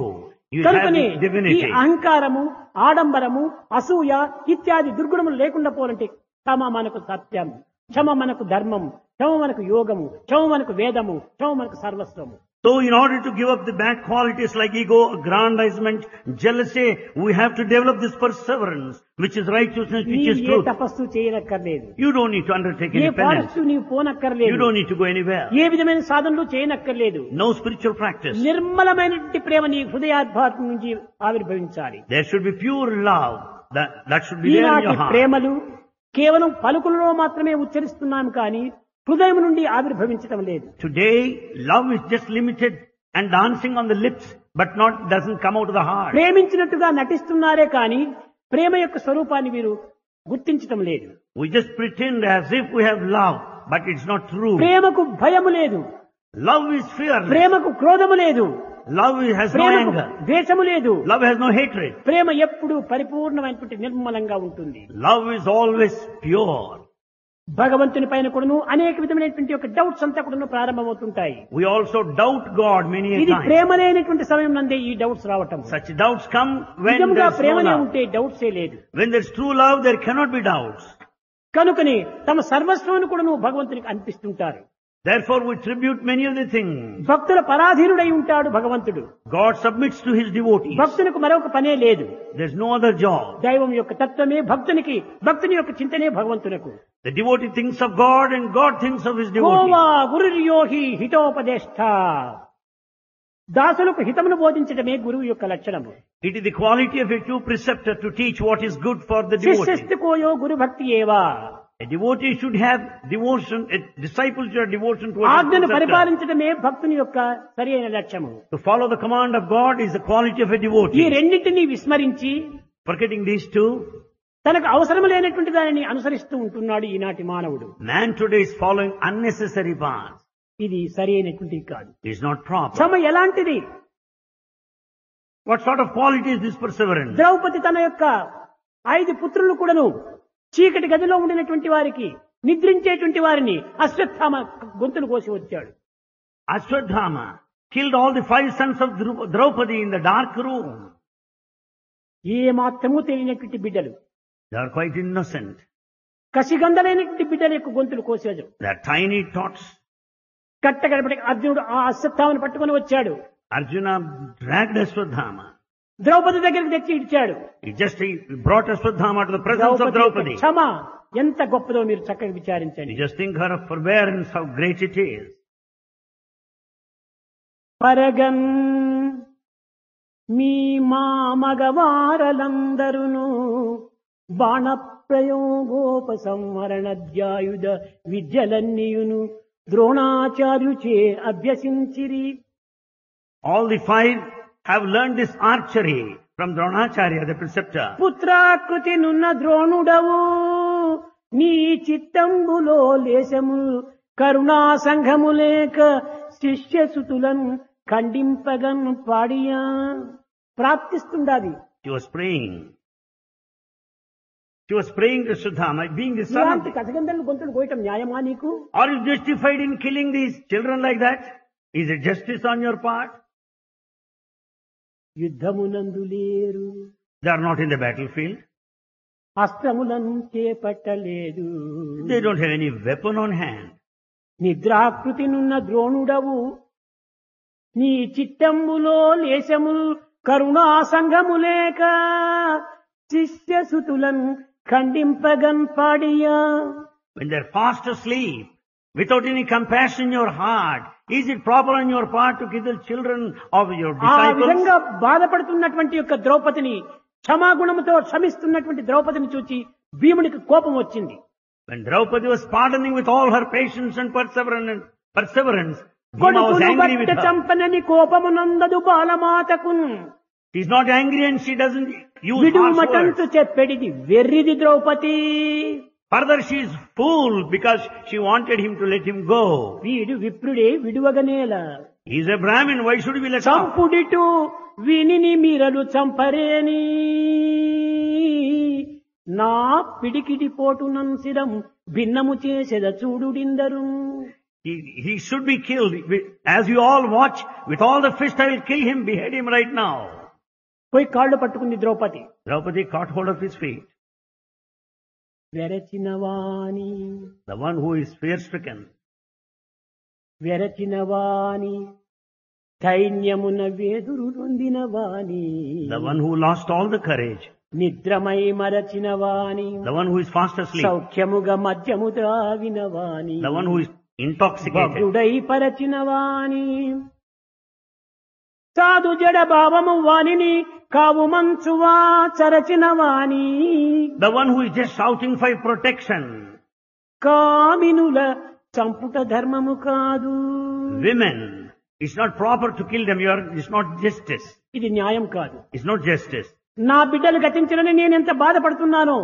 you have కనుకనే this ఈ divinity. అహంకారము, ఆడంబరము, అసూయ ఇత్యాది దుర్గుణములు లేకుండా పోవాలంటే క్షమ మనకు సత్యం, క్షమ మనకు ధర్మం, క్షమ మనకు యోగము, క్షమ మనకు వేదము, క్షమ మనకు సర్వస్వము. So in order to give up the bad qualities like ego, aggrandizement, jealousy, we have to develop this perseverance, which is righteousness, which is నీవు ఏ truth. తపస్సు చేయనక్కర్లేదు, You don't need to undertake A any penance. పాఠస్సు నీవు పోనక్కర్లేదు, You don't need to go anywhere. ఏ విధమైన సాధనలు చేయనక్కర్లేదు. No spiritual practice. నిర్మలమైనటువంటి ప్రేమ నీ హృదయాద్భాతం నుంచి ఆవిర్భవించాలి. There should be pure love. That should be there in ఈనాటి your heart. ప్రేమలు కేవలం పలుకులలో మాత్రమే ఉచ్చరిస్తున్నాం కానీ హృదయం నుండి ఆవిర్భవించటం లేదు. Today, love is just limited and dancing on the lips, but doesn't come out of the heart. ప్రేమించినట్టుగా నటిస్తున్నారే కానీ ప్రేమ యొక్క స్వరూపాన్ని వీరు గుర్తించటం లేదు. We just pretend as if we have love, but it's not true. ప్రేమకు భయము లేదు, Love is fear. ప్రేమకు క్రోధము లేదు, Love has no ప్రేమకు anger. ద్వేషము లేదు. Love has no hatred. ప్రేమ ఎప్పుడు పరిపూర్ణమైనటువంటి నిర్మలంగా ఉంటుంది. Love is always pure. భగవంతుని పైన కూడాను అనేక విధమైనటువంటి యొక్క డౌట్స్ అంతా కూడాను ప్రారంభమవుతుంటాయి. We also doubt God many a ఇది time. ప్రేమ లేనటువంటి సమయం నందే ఈ డౌట్స్ రావటం. Such doubts come when నిజంగా there's no ప్రేమనే love. ఉంటే డౌట్సే లేదు. When there's true love, there cannot be doubts. కనుకని తమ సర్వస్వాన్ని కూడాను భగవంతునికి అనిపిస్తుంటారు. Therefore, we tribute many of the things. భక్తుల పరాధీనుడై ఉంటాడు భగవంతుడు. God submits to His devotees. భక్తునికి మరొక పనే లేదు. There's no other job. దైవం యొక్క తత్వమే భక్తునికి, భక్తుని యొక్క చింతనే భగవంతునకు. The devotee thinks of God and God thinks of His devotee. Goa గురుర్యోహి హితోపదేష్ట. దాసులకు హితమును బోధించడమే గురువు యొక్క లక్షణము. It is the quality of a true preceptor to teach what is good for the devotee. శిష్యస్తికోయో గురు భక్తి ఏవా. A devotee should have devotion, a disciple should have devotion towards his ఆజ్ఞను preceptor. పరిపాలించడమే భక్తుని యొక్క సరి అయిన లక్ష్యము. To follow the command of God is the quality of a ఈ devotee. రెండింటినీ విస్మరించి Forgetting these two, తనకు అవసరం లేనటువంటి దానిని అనుసరిస్తూ ఉంటున్నాడు ఈనాటి మానవుడు. man today is following unnecessary paths. ఇది సరి అయినటువంటిది కాదు. It is not proper. క్షమ ఎలాంటిది? What sort of quality is this perseverance? Draupadi తన యొక్క 5 పుత్రులు కూడాను చీకటి గదిలో ఉండినటువంటి వారికి, నిద్రించేటువంటి వారిని అశ్వత్థామ గొంతులు కోసి వచ్చాడు. Ashwadhama killed all the 5 sons of Draupadi in the dark room. ఏ మాత్రమూ తెలియనటువంటి బిడ్డలు, They are quite innocent. కసిగంధలైనటువంటి బిడ్డల యొక్క గొంతులు కోసాడు. They are tiny tots. కట్టగడపటి అర్జునుడు ఆ అశ్వత్థామను పట్టుకొని వచ్చాడు. Arjuna dragged Ashwadhama. ద్రౌపది దగ్గరికి తెచ్చి ఇచ్చాడు. He brought Ashwadhama to the presence of Draupadi. క్షమ ఎంత గొప్పదో మీరు చక్కగా విచారించండి. You just think her of forbearance, how great it is. పరగన్ మీ మా మగవారలందరును బాణప్రయోగోపసంహరణధ్యాయుధ విద్యలన్నీయును ద్రోణాచార్యుచే అభ్యసించిరి. All the 5 have learned this archery from Dronacharya, the preceptor. పుత్రాకృతి నున్న ద్రోణుడవు నీ చిత్తంబులో లేశము కరుణా సంఘము లేక శిష్యసుతులను ఖండింపగన్ పాడియా. ప్రాప్తిస్తుండాలి. She was praying. She was praying to Ashwadhama, being the son of... ఇలాంటి కసగంధలు గొంతులు కోయటం న్యాయమా నీకు? Are you justified in killing these children like that? Is it justice on your part? యుద్ధమునందు లేరు, They are not in the battlefield. అస్త్రములను చేపట్టలేదు, They don't have any weapon on hand. నిద్రాకృతి నున్న ద్రోణుడవు నీ చిత్తంబులో లేశముల్ కరుణా సంఘము లేక శిష్యసుతులను ఖండింపగన్ పాడియా. When they are fast asleep, without any compassion in your heart, is it proper on your part to kill the children of your ఆ disciples? విధంగా బాధపడుతున్నటువంటి యొక్క ద్రౌపదిని, క్షమాగుణముతో క్షమిస్తున్నటువంటి ద్రౌపదిని చూచి భీమునికి కోపం వచ్చింది. When Draupadi was pardoning with all her patience and perseverance, Bhima was కొడుకును angry with బట్ట her. చంపనని కోపమునందదు బాలమాతకున్ She is not angry and she doesn't use విడువు harsh మటంతు words. చెప్పెడిది వెర్రిది Draupadi. Further, she is fool because she wanted him to let him go. వీడు విప్రుడే విడువగనేల. He is a Brahmin. Why should we let him? చంపుడిటు వినిని మీరలు చంపరేని నా పిడికిడి పోటునం శిరం భిన్నము చేసెద చూడుడిందరు. He should be killed. As you all watch, with all the fist, I will kill him, behead him right now. పోయి కాళ్ళు పట్టుకుంది Draupadi. Draupadi caught hold of his feet. వెరచినవాణి The one who is fear-stricken. వెరచినవాణి ధైన్యమున వేదురు నొందినవాణి. The one who lost all the courage. నిద్రమై మరచినవాణి. The one who is fast asleep. సౌఖ్యముగా మద్యము త్రాగినవాణి. The one who is intoxicated. భక్తుడై పరచినవాణి. సాధు జడ భావము వాణిని కావు మంచువా చరచినవాణి. The one who is just shouting for protection. కామినుల చంపుట ధర్మము కాదు. Women, it's not proper to kill them. It's not justice. ఇది న్యాయం కాదు. It's not justice. నా బిడ్డలు గతించడని నేను ఎంత బాధపడుతున్నానో,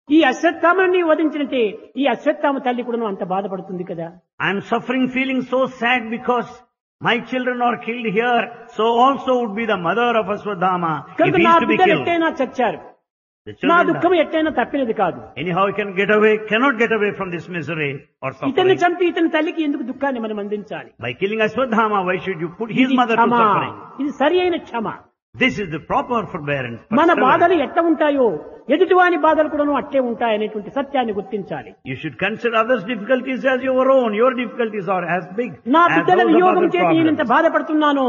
ఈ అశ్వత్థామని వధించినట్టే ఈ అశ్వత్థామ తల్లి కూడా అంత బాధపడుతుంది కదా. I am suffering, feeling so sad because my children are killed here. So also would be the mother of Aswadhama if కనుక he నా is to be బిడ్డలు killed. ఎట్టైనా చచ్చారు. The నా children దుఃఖం die. ఎట్టైనా తప్పినది కాదు. Anyhow, he cannot get away from this misery or ఇతన్ని suffering. చంపి ఇతని తల్లికి ఎందుకు దుఃఖాన్ని మనం అందించాలి? By killing Aswadhama, why should you put his ఇది mother to క్షమ. suffering? ఇది సరి అయిన క్షమ. This is the proper forbearance. మన perseverance. బాధలు ఎట్లా ఉంటాయో ఎదుటివాని బాధలు కూడా అట్టే ఉంటాయనేటువంటి సత్యాన్ని గుర్తించాలి. You should consider others' difficulties as your own. Your difficulties are as big నా as బిడ్డల those of వియోగం other చేతి నేను ఇంత problems. బాధపడుతున్నాను,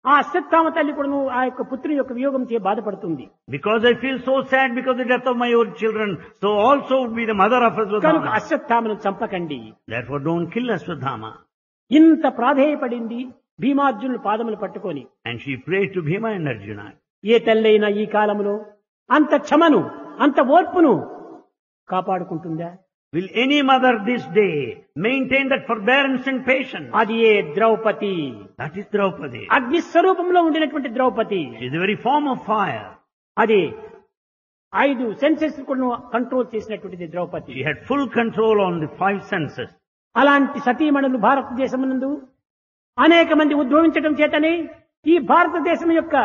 ఆ అశ్వత్థామ తల్లి కూడా ఆ యొక్క పుత్రుని యొక్క వియోగం చే బాధపడుతుంది. Because I feel so sad because of the death of my own children, so also would be the mother of కనుక Aswadhama. అశ్వత్థామను చంపకండి. Therefore, don't kill Aswadhama. ఇంత ప్రాధేయపడింది భీమార్జునులు పాదములు పట్టుకొని. And she prayed to Bhima and Arjuna. ఏ తల్లైనా ఈ కాలంలో అంత క్షమను అంత ఓర్పును కాపాడుకుంటుందా? Will any mother this day maintain that forbearance and patience? అది ఏ ద్రౌపది. That is Draupadi. అగ్ని స్వరూపంలో ఉండినటువంటి Draupadi. She is the very form of fire. అది 5 సెన్సెస్ కూడా కంట్రోల్ చేసినటువంటిది Draupadi. She had full control on the 5 senses. అలాంటి సతీమణులు భారతదేశమునందు అనేక మంది ఉద్భవించడం చేతనే ఈ భారతదేశం యొక్క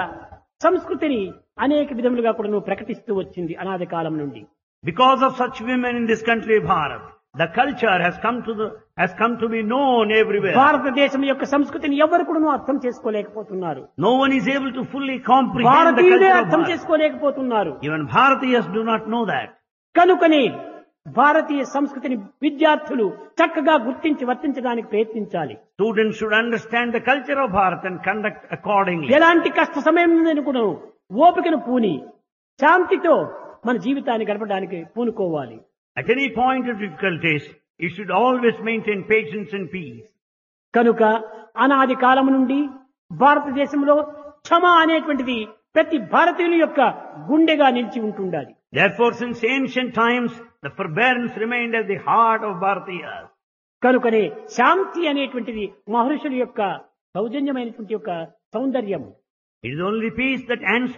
సంస్కృతిని అనేక విధములుగా కూడా ప్రకటిస్తూ వచ్చింది అనాది కాలం నుండి. Because of such women in this country, Bharat, the culture has come to be known everywhere. భారతదేశం యొక్క సంస్కృతిని ఎవరు కూడా అర్థం చేసుకోలేకపోతున్నారు. No one is able to fully comprehend the భారతీయులే culture of అర్థం Bharat. చేసుకోలేకపోతున్నారు. Even Bharatiyas do not know that. కనుకనే భారతీయ సంస్కృతిని విద్యార్థులు చక్కగా గుర్తించి వర్తించడానికి ప్రయత్నించాలి. Students should understand the culture of Bharat and conduct accordingly. ఎలాంటి కష్ట సమయం కూడా ఓపికను పూని శాంతితో మన జీవితాన్ని గడపడానికి పూనుకోవాలి. At any point of difficulties, you should always maintain patience and peace. కనుక అనాది కాలం నుండి భారతదేశంలో క్షమ అనేటువంటిది ప్రతి భారతీయుల యొక్క గుండెగా నిలిచి ఉంటుండాలి. Therefore, since ancient times, the forbearance remained at the heart of Bharatiyas. కనుకనే శాంతి అనేటువంటిది మహర్షుల యొక్క సౌజన్యమైనటువంటి యొక్క సౌందర్యము. It is only peace that adds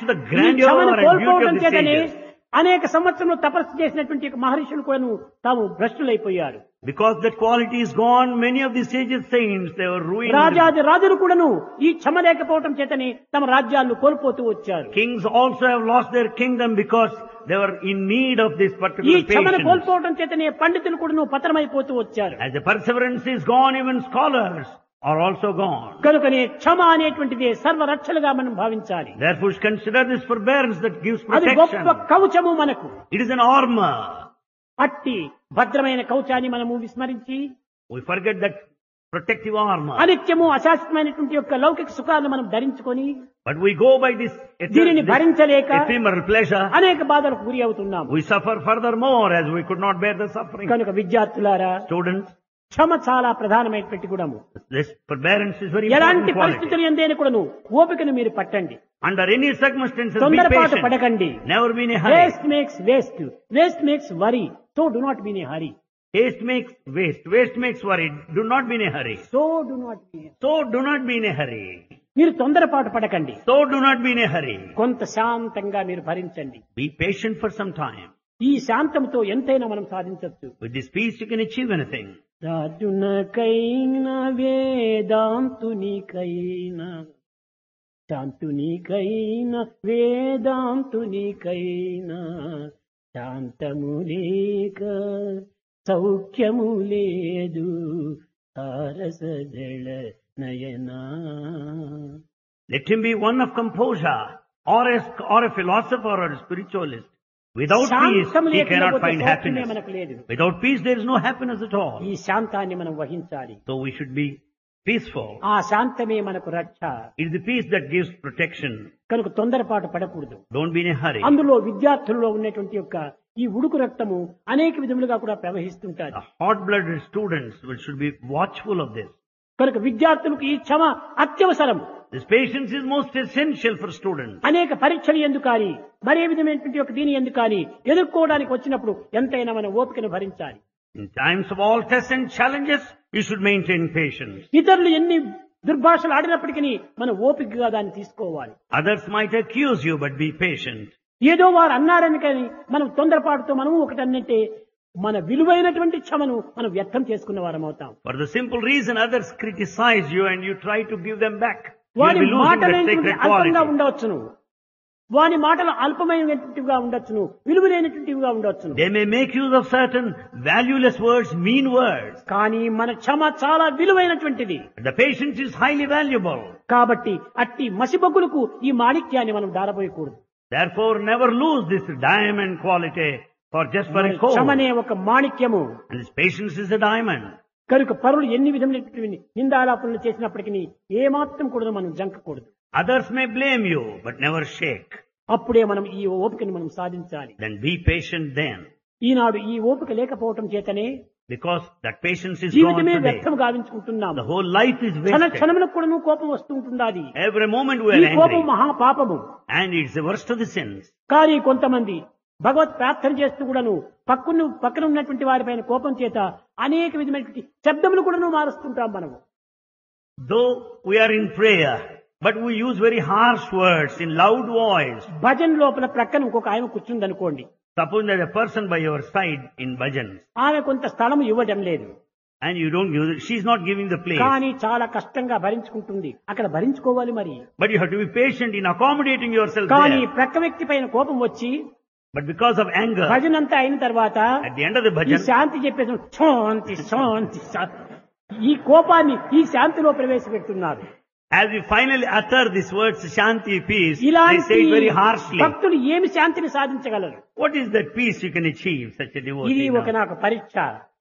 to the ఈ grandeur క్షమను and beauty కోల్పోవడం of the చేతనే sages. అనేక సంవత్సరంలో తపస్సు చేసినటువంటి యొక్క మహర్షులు కూడా తాము భ్రష్టులైపోయారు. Because that quality is gone, many of the sages saints, they were ruined. రాజాది రాజులు కూడాను ఈ క్షమ లేకపోవడం చేతనే తమ రాజ్యాలను కోల్పోతూ వచ్చారు. Kings also have lost their kingdom because they were in need of this ఈ particular క్షమను patience. కోల్పోవడం చేతనే పండితులు కూడాను పతనమైపోతూ వచ్చారు. As the perseverance is gone, even scholars are also gone. కనుకనే క్షమ అనేటువంటిది సర్వరక్షలుగా మనం భావించాలి. Therefore, consider this forbearance that gives అది గొప్ప protection. కవచము మనకు. It is an armor. అట్టి భద్రమైన కవచాన్ని మనము విస్మరించి We forget that protective armor. అనిత్యము అశాశ్వతమైనటువంటి యొక్క లౌకిక సుఖాలను మనం ధరించుకొని But we go by this దీనిని భరించలేక ephemeral pleasure. అనేక బాధలకు గురి అవుతున్నాము. We suffer furthermore as we could not bear the suffering. కనుక విద్యార్థులారా, Students, క్షమ చాలా ప్రధానమైనటువంటి గుణము. this forbearance is very ఎలాంటి important quality. పరిస్థితులు ఎందైనా కూడాను ఓపికను మీరు పట్టండి. Under any circumstances, be తొందరపాటు patient. పడకండి. Never be in a hurry. Waste makes waste, waste makes worry, so do not be in a hurry. Haste makes waste. Waste makes worry. Do not be in a hurry. So do not be. So do not be in a hurry. మీరు తొందరపాటు పడకండి. So do not be in a hurry. కొంత శాంతంగా మీరు భరించండి. Be patient for some time. ఈ శాంతంతో ఎంతైనా మనం సాధించవచ్చు. With this peace you can achieve anything. రాజునకైనా వేదాంతునికైనా శాంతునికైనా వేదాంతునికైనా శాంతము లేక సౌఖ్యము లేదు తారసదళ నయనా. Let him be one of composure or a philosopher or a spiritualist. Without peace he cannot find happiness. Without peace there is no happiness at all. ఈ శాంతాన్ని మనం వహించాలి. So we should be peaceful. ఆ శాంతమే మనకు రక్ష. It is the peace that gives protection. కనుక తొందరపాటు పడకూడదు. Don't be in a hurry. అందులో విద్యార్థుల్లో ఉన్నటువంటి యొక్క ఈ ఉడుకు రక్తము అనేక విధములుగా కూడా ప్రవహిస్తుంటారు. The hot-blooded students should be watchful of this. కనుక విద్యార్థులకు ఈ క్షమ అత్యవసరం. This patience is most essential for students. అనేక పరీక్షలు ఎందుకు కానీ మరే విధమైనటువంటి ఒక దీని ఎందుకు కానీ ఎదుర్కోవడానికి వచ్చినప్పుడు ఎంతైనా మన ఓపికను భరించాలి. In times of all tests and challenges, you should maintain patience. ఇతరులు ఎన్ని దుర్భాషలు ఆడినప్పటికీ మన ఓపికగా దాన్ని తీసుకోవాలి. Others might accuse you, but be patient. ఏదో వారు అన్నారని కానీ మనం తొందరపాటుతో మనము ఒకటన్నంటే మన విలువైనటువంటి క్షమను మనం వ్యర్థం చేసుకున్న వారం అవుతాం. For the simple reason others criticize you and you try to give them back, you వారి will be losing మాటలు that sacred అల్పంగా quality. ఉండవచ్చును, వారి మాటలు అల్పమైనటువంటివిగా ఉండొచ్చును, విలువైనటువంటివిగా ఉండొచ్చును. They may make use of certain valueless words, mean words. కానీ మన క్షమ చాలా విలువైనటువంటిది. The patience is highly valuable. కాబట్టి అట్టి మసిబొగ్గులకు ఈ మాణిక్యాన్ని మనం దారబోయకూడదు. Therefore never lose this diamond quality for just for a coal. క్షమనే ఒక మాణిక్యము. And this patience is a diamond. కనుక పరులు ఎన్ని విధమైనటువంటి నిందాలాపనలు చేసినప్పటికీ ఏమాత్రం కూడా మనం జంకకూడదు. Others may blame you, but never shake. అప్పుడే మనం ఈ ఓపికను మనం సాధించాలి. Then be patient then. ఈనాడు ఈ ఓపిక లేకపోవటం చేతనే Because that patience is gone జీవితమే today. వ్యర్థం గావించుకుంటున్నాం. The whole life is క్షణ wasted. క్షణములకు కూడా కోపం వస్తూ ఉంటున్నది. Every moment we ఈ are కోపం angry. మహాపాపము. And it's the worst of the sins. కానీ కొంతమంది భగవత్ ప్రార్థన చేస్తూ కూడాను పక్కన ఉన్నటువంటి వారిపైన కోపం చేత అనేక విధమైనటువంటి శబ్దములు కూడాను మారుస్తుంటాం మనము. Though we are in prayer, but we use very harsh words in loud voice. Bhajan లోపల ప్రక్కన ఇంకొక ఆయన కూర్చుంది అనుకోండి. Suppose there's a person by your side in bhajans. ఆమె కొంత స్థలం ఇవ్వడం లేదు. And you don't use it. She's not giving the place. కానీ చాలా కష్టంగా భరించుకుంటుంది. అక్కడ భరించుకోవాలి మరి. But you have to be patient in accommodating yourself కానీ there. ప్రక్క వ్యక్తి పైన కోపం వచ్చి But because of anger, భజన అంతా అయిన తర్వాత at the end of the ఈ bhajan, శాంతి చెప్పేసి శాంతి శాంతి శాంతి. ఈ కోపాన్ని ఈ శాంతిలో ప్రవేశపెడుతున్నారు. as you finally utter these words, Shanti, peace, they ఇలాంటి say it very harshly. భక్తులు ఏమి శాంతిని సాధించగలరు? What is that peace you can achieve, such a ఇది devotee? ఒక Now? నాకు పరీక్ష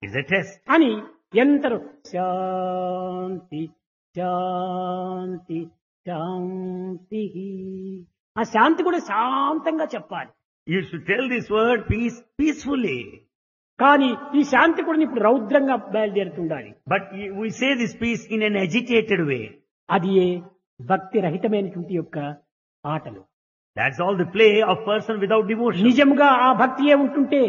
It's a test. అని ఎందరూ శాంతి శాంతి శాంతి. ఆ శాంతి కూడా శాంతంగా చెప్పాలి. You should tell this word peace peacefully. కానీ ఈ శాంతి కూడా ఇప్పుడు రౌద్రంగా బయలుదేరుతుండాలి. But we say this peace in an agitated way. అది భక్తి రహితమైనటువంటి యొక్క ఆటలు. That's all the play of person without devotion. నిజంగా ఆ భక్తియే ఉంటుంటే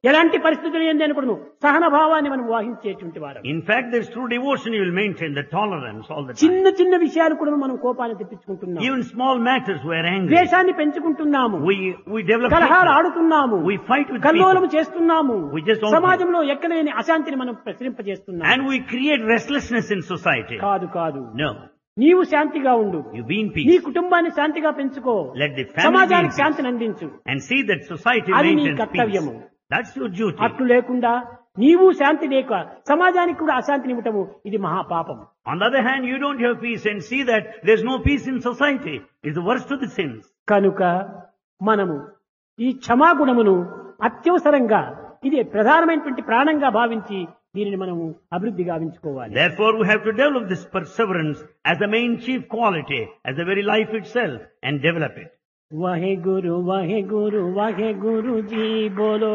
ఎలాంటి పరిస్థితులు ఏంది అనుకును సహన భావాన్ని మనం వాహించేటువంటి వారు. In fact, there's true devotion, you will maintain the tolerance all the time. చిన్న చిన్న విషయాలు కూడా మనం కోపాన్ని తెప్పించుకుంటున్నాము. Even small matters we are angry. ద్వేషాన్ని పెంచుకుంటున్నాము. We develop కలహాలు hatred. ఆడుతున్నాము. We fight with కల్లోలం people. చేస్తున్నాము. We just don't- సమాజంలో ఎక్కడలేని అశాంతిని మనం ప్రసరింపజేస్తున్నాము. And we create restlessness in society. కాదు కాదు, No. నీవు శాంతిగా ఉండు. You be in నీ peace. కుటుంబాన్ని శాంతిగా పెంచుకో. Let the family be in సమాజానికి peace. శాంతిని అందించు. And see that society అది నీ maintains కర్తవ్యము. peace. That's your duty. అట్లు లేకుండా నీవు శాంతి లేక సమాజానికి కూడా అశాంతిని ఇవ్వటము ఇది మహాపాపం. On the other hand, you don't have peace and see that there's no peace in society. It's the worst of the sins. కనుక మనము ఈ క్షమాగుణమును అత్యవసరంగా ఇది ప్రధానమైనటువంటి ప్రాణంగా భావించి దీనిని మనము అభివృద్ధి గావించుకోవాలి. Therefore, we have to develop this perseverance as the main chief quality, as the very life itself, and develop it. Wahe Guru जी बोलो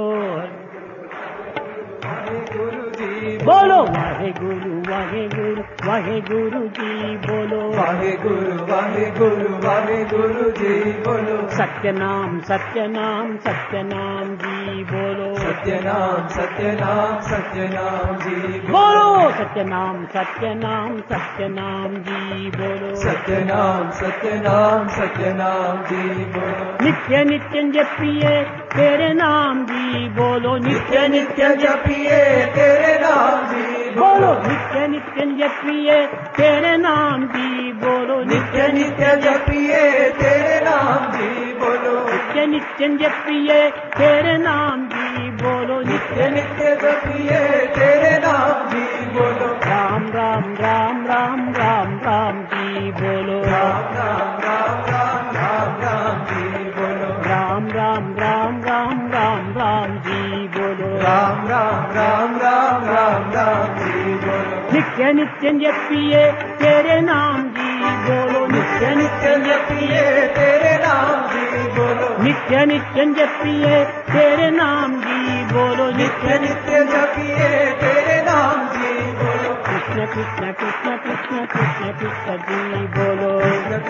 बोलो वाहे वाहेगुरु वाहेगुरु वाहेगुरु जी बोलो वाहेगुरु वाहेगुरु वाहेगुरु जी बोलो सत्यनाम सत्यनाम सत्यनाम जी बोलो सत्यनाम सत्यनाम सत्यनाम जी बोलो सत्यनाम सत्यनाम सत्यनाम जी बोलो सत्यनाम सत्यनाम सत्यनाम जी बोलो नित्य नित्य जपिए तेरे नाम जी बोलो नित्य नित्य जपिए तेरे नाम जी बोलो नित्य नित्य जपिए तेरे नाम जी बोलो नित्य नित्य जपिए तेरे नाम जी बोलो नित्य नित्य जपिए तेरे नाम जी बोलो नित्य नित्य जपिए तेरे नाम जी बोलो राम राम राम राम राम राम जी बोलो राम राम राम राम राम राम जी बोलो राम राम राम राम राम राम जी बोलो राम राम राम राम राम राम जी बोलो नित्य नित्य जपिए तेरे नाम जी बोलो नित्य नित्य जपिए तेरे नाम जी बोलो नित्य नित्य जपिए तेरे नाम जी बोलो नित्य नित्य जपिए तेरे नाम जी बोलो कृष्ण कृष्ण कृष्ण कृष्ण कृष्ण कृष्ण जी बोलो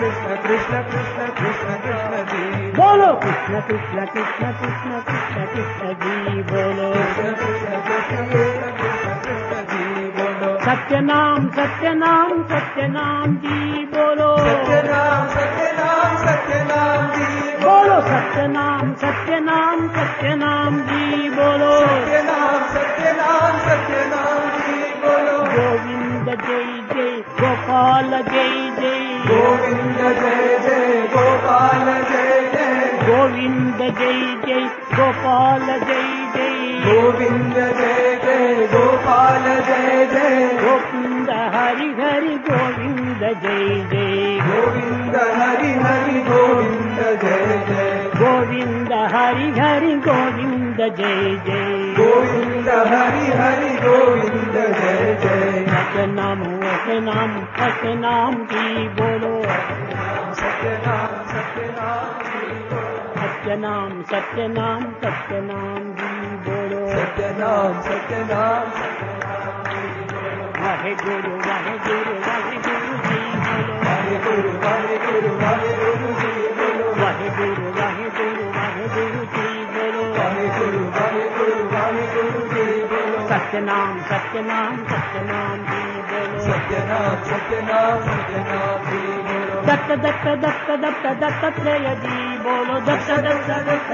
कृष्ण कृष्ण कृष्ण कृष्ण कृष्ण जी बोलो कृष्ण कृष्ण कृष्ण कृष्ण कृष्ण कृष्ण जी बोलो कृष्ण कृष्ण कृष्ण कृष्ण कृष्ण कृष्ण जी बोलो सत्यनाम सत्यनाम सत्यनाम जी बोलो सत्यनाम सत्यनाम सत्यनाम जी बोलो सत्यनाम सत्यनाम सत्यनाम जी बोलो सत्यनाम सत्यनाम सत्यनाम जी बोलो गोविंद जय जय गोपाल जय जय गोविंद जय जय गोपाल जय जय गोविंद जय जय गोपाल जय जय गोविंद जय जय गोपाल जय जय गोविंद हरि हरि गोविंद जय जय गोविंद हरि हरि गोविंद जय जय गोविंद हरि हरि गोविंद जय जय गोविंद हरि हरि गोविंद जय जय सत्यनाम सत्यनाम सत्यनाम जी बोलो सत्यनाम सत्यनाम जी बोलो सत्यनाम सत्यनाम सत्यनाम जी बोलो सत्यनाम सत्यनाम वाहेगुरु वाहेगुरु वाहेगुरु जी बोलो वाहेगुरु वाहेगुरु वाहेगुरु जी बोलो वाहेगुरु वाहेगुरु वाहेगुरु जी बोलो वाहेगुरु वाहेगुरु वाहेगुरु जी बोलो सत्यनाम सत्यनाम सत्यनाम जी बोलो सत्यनाम सत्यनाम सत्यनाम जी बोलो दत्त दत्त दत्त दत्त दत्तात्रेय जी बोलो दत्त दत्त दत्त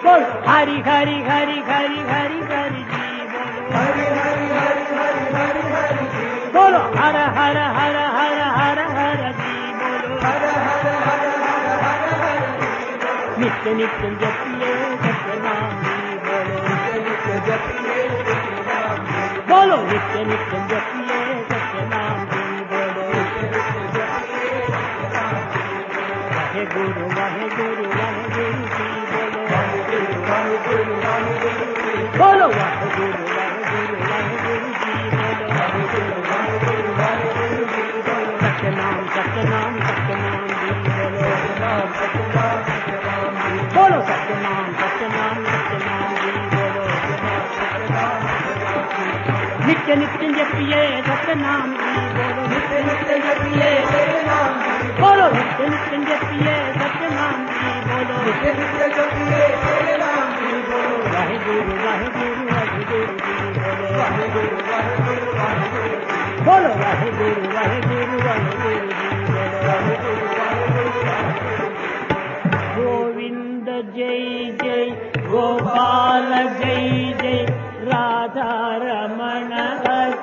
बोलो हरि हरि हरि हरि हरि हरि जी बोलो हरि हरि हरि हरि हरि हरि जी बोलो हर हर हर हर हर हर जी बोलो हर हर हर हर हर हर जी नित्य नित्य जपिए सत्यनाम जी बोलो नित्य नित्य जपिए सत्यनाम जी बोलो नित्य नित्य जपिए सत्यनाम जी बोलो वाहेगुरु वाहेगुरु वाहेगुरु जी बोलो वाहेगुरु वाहेगुरु वाहेगुरु जी बोलो वाहेगुरु वाहेगुरु वाहेगुरु जी बोलो वाहेगुरु वाहेगुरु वाहेगुरु जी बोलो सत्यनाम सत्यनाम सत्यनाम जी बोलो सत्यनाम सत्यनाम सत्यनाम जी बोलो सत्यनाम सत्यनाम सत्यनाम जी बोलो नित्य नित्य जपिए सत्यनाम जी बोलो नित्य नित्य जपिए तेरे नाम जी बोलो नित्य नित्य जपिए सत्यनाम जी बोलो नित्य नित्य जपिए तेरे नाम जी बोलो वाहेगुरु वाहेगुरु वाहेगुरु जी बोलो वाहेगुरु वाहेगुरु वाहेगुरु जी बोलो वाहेगुरु वाहेगुरु वाहेगुरु जी बोलो वाहेगुरु वाहेगुरु वाहेगुरु गोविंद जय जय गोपाल जय जय राधा रमण हरि